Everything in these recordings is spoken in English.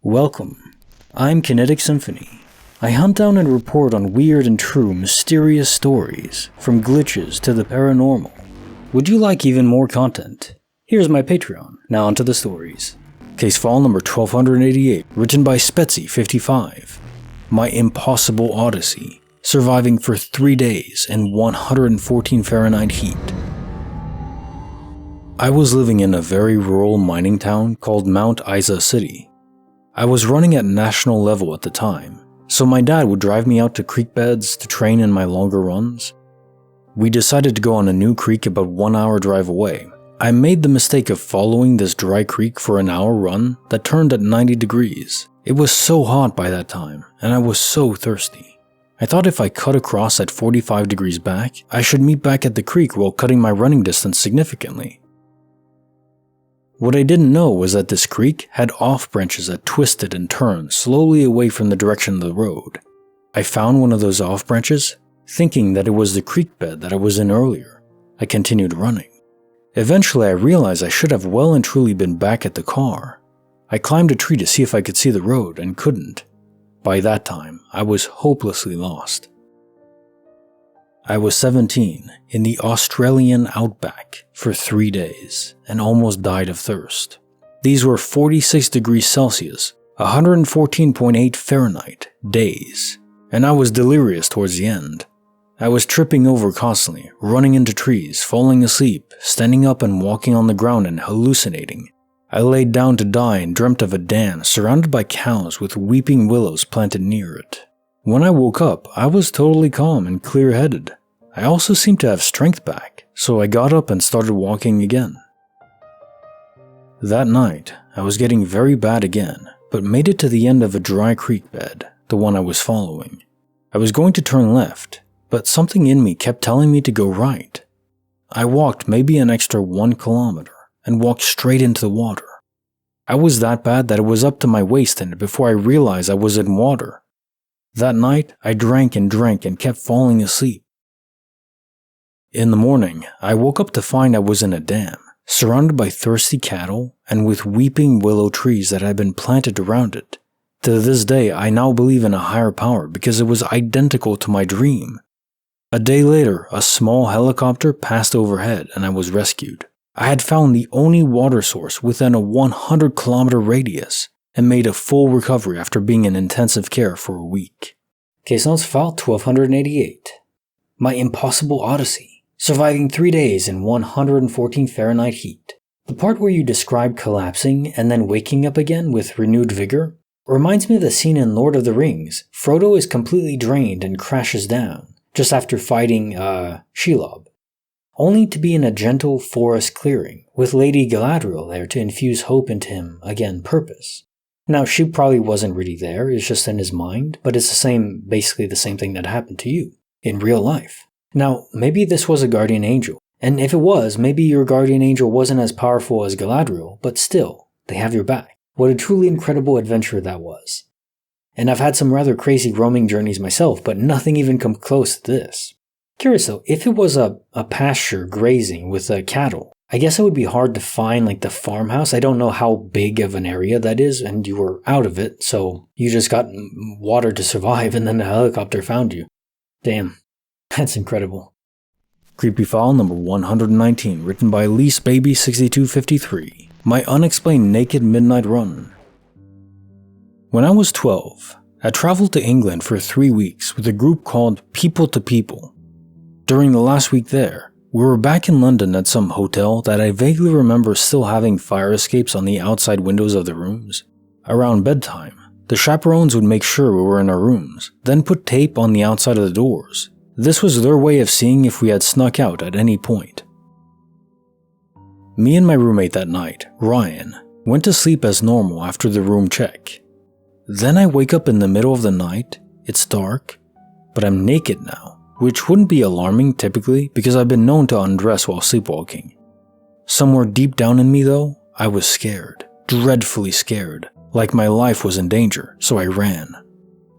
Welcome. I'm Kinetic Symphony. I hunt down and report on weird and true mysterious stories, from glitches to the paranormal. Would you like even more content? Here's my Patreon. Now onto the stories. Case file number 1288, written by Spetsy55. My impossible Odyssey, surviving for 3 days in 114 Fahrenheit heat. I was living in a very rural mining town called Mount Isa City. I was running at national level at the time, so my dad would drive me out to creek beds to train in my longer runs. We decided to go on a new creek about 1 hour drive away. I made the mistake of following this dry creek for an hour run that turned at 90 degrees. It was so hot by that time, and I was so thirsty. I thought if I cut across at 45 degrees back, I should meet back at the creek while cutting my running distance significantly. What I didn't know was that this creek had off branches that twisted and turned slowly away from the direction of the road. I found one of those off branches, thinking that it was the creek bed that I was in earlier. I continued running. Eventually I realized I should have well and truly been back at the car. I climbed a tree to see if I could see the road and couldn't. By that time, I was hopelessly lost. I was 17 in the Australian outback for 3 days and almost died of thirst. These were 46 degrees Celsius, 114.8 Fahrenheit days, and I was delirious towards the end. I was tripping over constantly, running into trees, falling asleep, standing up and walking on the ground and hallucinating. I laid down to die and dreamt of a dam surrounded by cows with weeping willows planted near it. When I woke up, I was totally calm and clear-headed. I also seemed to have strength back, so I got up and started walking again. That night, I was getting very bad again, but made it to the end of a dry creek bed, the one I was following. I was going to turn left, but something in me kept telling me to go right. I walked maybe an extra 1 kilometer and walked straight into the water. I was that bad that it was up to my waist in it before I realized I was in water. That night, I drank and kept falling asleep. In the morning, I woke up to find I was in a dam, surrounded by thirsty cattle and with weeping willow trees that had been planted around it. To this day, I now believe in a higher power because it was identical to my dream. A day later, a small helicopter passed overhead and I was rescued. I had found the only water source within a 100-kilometer radius and made a full recovery after being in intensive care for a week. Case notes file 1288. My impossible Odyssey, surviving 3 days in 114 Fahrenheit heat. The part where you describe collapsing and then waking up again with renewed vigor reminds me of the scene in Lord of the Rings. Frodo is completely drained and crashes down, just after fighting, Shelob, only to be in a gentle forest clearing, with Lady Galadriel there to infuse hope into him, again, purpose. Now, she probably wasn't really there, it's just in his mind, but it's basically the same thing that happened to you, in real life. Now, maybe this was a guardian angel, and if it was, maybe your guardian angel wasn't as powerful as Galadriel, but still, they have your back. What a truly incredible adventure that was. And I've had some rather crazy roaming journeys myself, but nothing even come close to this. Curious though, if it was a pasture grazing with cattle, I guess it would be hard to find like the farmhouse. I don't know how big of an area that is, and you were out of it, so you just got water to survive and then a helicopter found you. Damn, that's incredible. Creepy file number 119, written by LeaseBaby6253. My unexplained naked midnight run. When I was 12, I traveled to England for 3 weeks with a group called People to People. During the last week there, we were back in London at some hotel that I vaguely remember still having fire escapes on the outside windows of the rooms. Around bedtime, the chaperones would make sure we were in our rooms, then put tape on the outside of the doors. This was their way of seeing if we had snuck out at any point. Me and my roommate that night, Ryan, went to sleep as normal after the room check. Then I wake up in the middle of the night, it's dark, but I'm naked now. Which wouldn't be alarming typically because I've been known to undress while sleepwalking. Somewhere deep down in me though, I was scared, dreadfully scared, like my life was in danger, so I ran.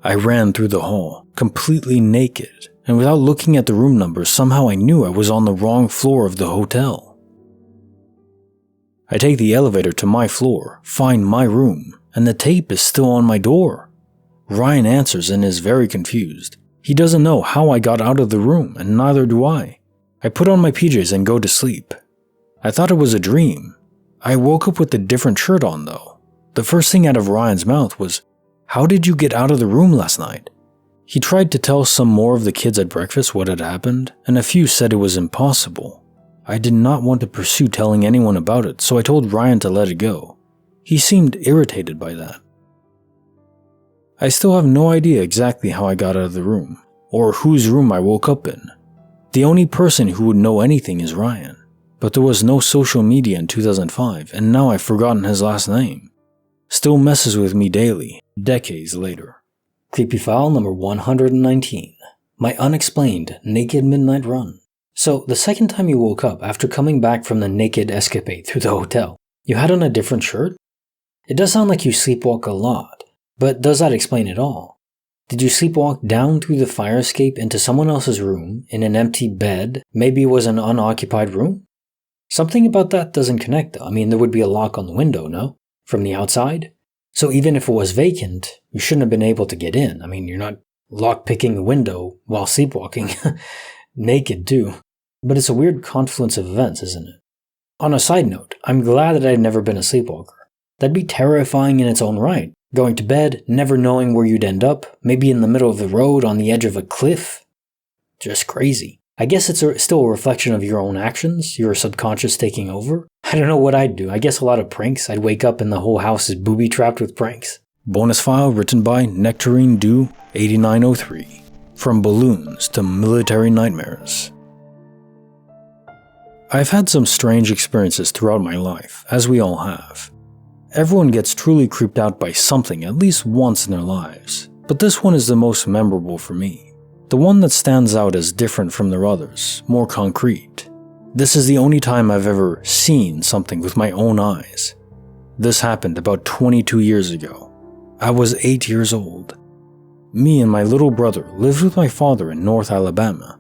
I ran through the hall, completely naked, and without looking at the room numbers, somehow I knew I was on the wrong floor of the hotel. I take the elevator to my floor, find my room, and the tape is still on my door. Ryan answers and is very confused. He doesn't know how I got out of the room, and neither do I. I put on my PJs and go to sleep. I thought it was a dream. I woke up with a different shirt on though. The first thing out of Ryan's mouth was, "How did you get out of the room last night?" He tried to tell some more of the kids at breakfast what had happened, and a few said it was impossible. I did not want to pursue telling anyone about it, so I told Ryan to let it go. He seemed irritated by that. I still have no idea exactly how I got out of the room, or whose room I woke up in. The only person who would know anything is Ryan, but there was no social media in 2005, and now I've forgotten his last name. Still messes with me daily, decades later. Creepy file number 119. My unexplained naked midnight run. So, the second time you woke up after coming back from the naked escapade through the hotel, you had on a different shirt? It does sound like you sleepwalk a lot, but does that explain it all? Did you sleepwalk down through the fire escape into someone else's room in an empty bed? Maybe it was an unoccupied room? Something about that doesn't connect though. I mean, there would be a lock on the window, no? From the outside? So even if it was vacant, you shouldn't have been able to get in. I mean, you're not lock-picking the window while sleepwalking. Naked too. But it's a weird confluence of events, isn't it? On a side note, I'm glad that I'd never been a sleepwalker. That'd be terrifying in its own right. Going to bed, never knowing where you'd end up, maybe in the middle of the road on the edge of a cliff. Just crazy. I guess it's still a reflection of your own actions, your subconscious taking over. I don't know what I'd do. I guess a lot of pranks. I'd wake up and the whole house is booby-trapped with pranks. Bonus file written by Nectarine Dew 8903. From balloons to military nightmares. I've had some strange experiences throughout my life, as we all have. Everyone gets truly creeped out by something at least once in their lives, but this one is the most memorable for me. The one that stands out as different from their others, more concrete. This is the only time I've ever seen something with my own eyes. This happened about 22 years ago. I was 8 years old. Me and my little brother lived with my father in North Alabama.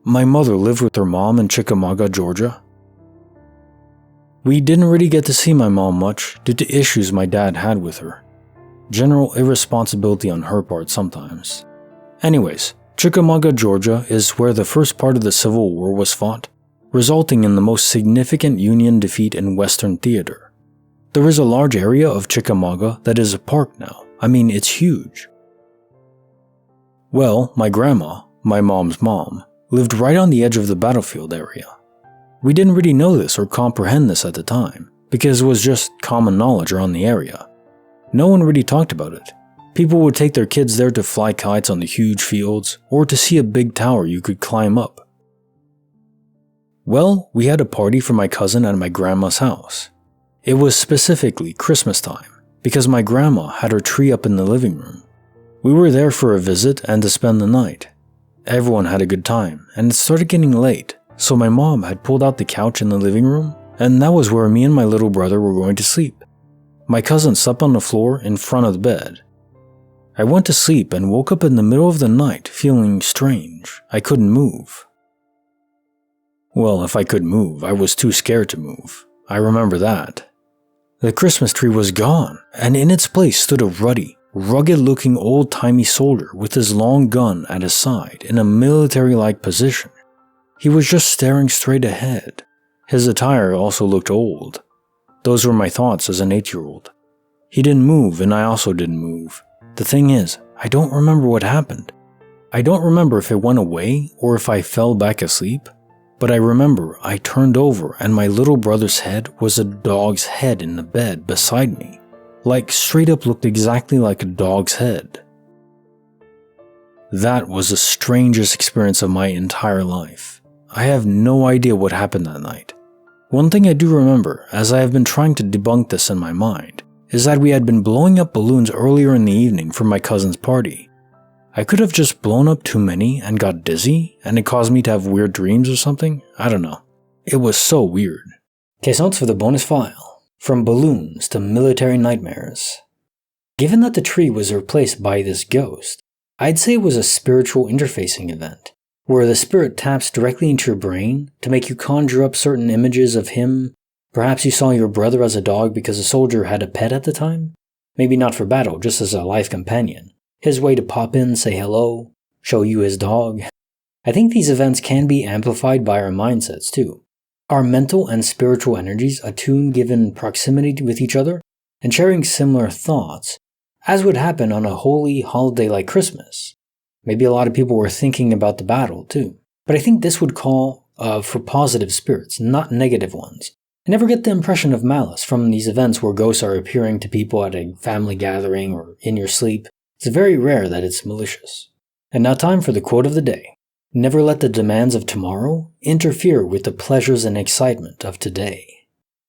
My mother lived with her mom in Chickamauga, Georgia. We didn't really get to see my mom much due to issues my dad had with her. General irresponsibility on her part sometimes. Anyways, Chickamauga, Georgia is where the first part of the Civil War was fought, resulting in the most significant Union defeat in Western theater. There is a large area of Chickamauga that is a park now. I mean, it's huge. Well, my grandma, my mom's mom, lived right on the edge of the battlefield area. We didn't really know this or comprehend this at the time, because it was just common knowledge around the area. No one really talked about it. People would take their kids there to fly kites on the huge fields, or to see a big tower you could climb up. Well, we had a party for my cousin at my grandma's house. It was specifically Christmas time, because my grandma had her tree up in the living room. We were there for a visit and to spend the night. Everyone had a good time, and it started getting late, so my mom had pulled out the couch in the living room, and that was where me and my little brother were going to sleep. My cousin slept on the floor in front of the bed. I went to sleep and woke up in the middle of the night feeling strange. I couldn't move. Well, if I could move, I was too scared to move. I remember that. The Christmas tree was gone, and in its place stood a ruddy, rugged-looking old-timey soldier with his long gun at his side in a military-like position. He was just staring straight ahead. His attire also looked old. Those were my thoughts as an 8-year-old. He didn't move, and I also didn't move. The thing is, I don't remember what happened. I don't remember if it went away or if I fell back asleep, but I remember I turned over and my little brother's head was a dog's head in the bed beside me. Like straight up looked exactly like a dog's head. That was the strangest experience of my entire life. I have no idea what happened that night. One thing I do remember, as I have been trying to debunk this in my mind, is that we had been blowing up balloons earlier in the evening for my cousin's party. I could have just blown up too many and got dizzy, and it caused me to have weird dreams or something. I don't know. It was so weird. Case notes for the bonus file. From balloons to military nightmares. Given that the tree was replaced by this ghost, I'd say it was a spiritual interfacing event, where the spirit taps directly into your brain to make you conjure up certain images of him. Perhaps you saw your brother as a dog because a soldier had a pet at the time. Maybe not for battle, just as a life companion. His way to pop in, say hello, show you his dog. I think these events can be amplified by our mindsets too. Our mental and spiritual energies attune given proximity with each other and sharing similar thoughts, as would happen on a holy holiday like Christmas. Maybe a lot of people were thinking about the battle too. But I think this would call for positive spirits, not negative ones. I never get the impression of malice from these events where ghosts are appearing to people at a family gathering or in your sleep. It's very rare that it's malicious. And now time for the quote of the day. Never let the demands of tomorrow interfere with the pleasures and excitement of today.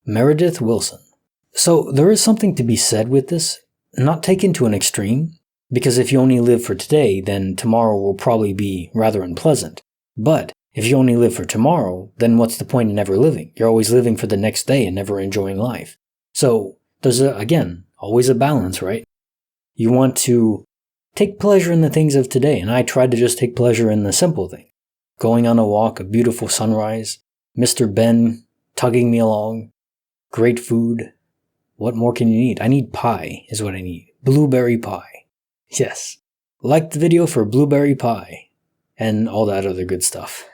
Meredith Wilson. So there is something to be said with this, not taken to an extreme, because if you only live for today, then tomorrow will probably be rather unpleasant. But if you only live for tomorrow, then what's the point in never living? You're always living for the next day and never enjoying life. So there's, again, always a balance, right? You want to take pleasure in the things of today, and I try to just take pleasure in the simple thing. Going on a walk, a beautiful sunrise, Mr. Ben tugging me along, great food. What more can you need? I need pie is what I need. Blueberry pie. Yes. Like the video for blueberry pie and all that other good stuff.